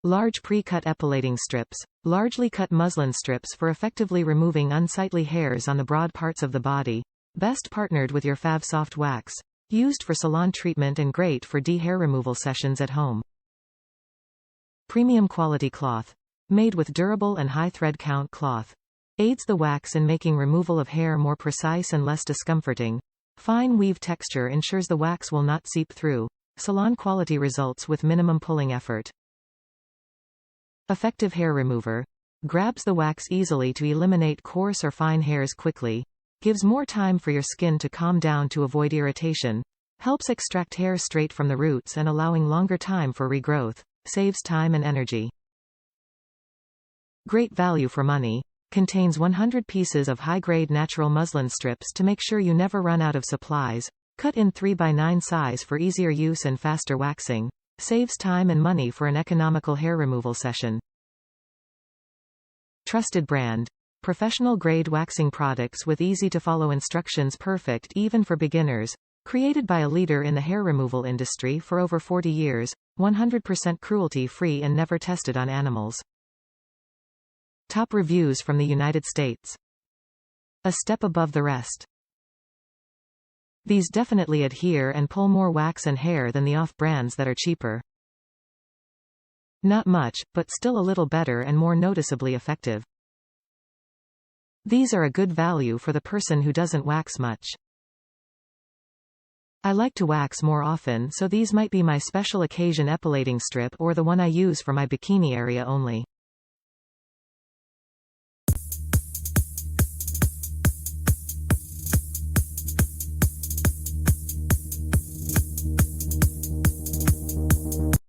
Large pre-cut epilating strips. Largely cut muslin strips for effectively removing unsightly hairs on the broad parts of the body. Best partnered with your Fav Soft Wax. Used for salon treatment and great for hair removal sessions at home. Premium quality cloth. Made with durable and high thread count cloth. Aids the wax in making removal of hair more precise and less discomforting. Fine weave texture ensures the wax will not seep through. Salon quality results with minimum pulling effort. Effective hair remover. Grabs the wax easily to eliminate coarse or fine hairs quickly. Gives more time for your skin to calm down to avoid irritation. Helps extract hair straight from the roots and allowing longer time for regrowth. Saves time and energy. Great value for money. Contains 100 pieces of high-grade natural muslin strips to make sure you never run out of supplies. Cut in 3x9 size for easier use and faster waxing. Saves time and money for an economical hair removal session. Trusted brand. Professional grade waxing products with easy-to-follow instructions, perfect even for beginners. Created by a leader in the hair removal industry for over 40 years, 100% cruelty-free and never tested on animals. Top reviews from the United States. A step above the rest. These definitely adhere and pull more wax and hair than the off-brands that are cheaper. Not much, but still a little better and more noticeably effective. These are a good value for the person who doesn't wax much. I like to wax more often, so these might be my special occasion epilating strip or the one I use for my bikini area only.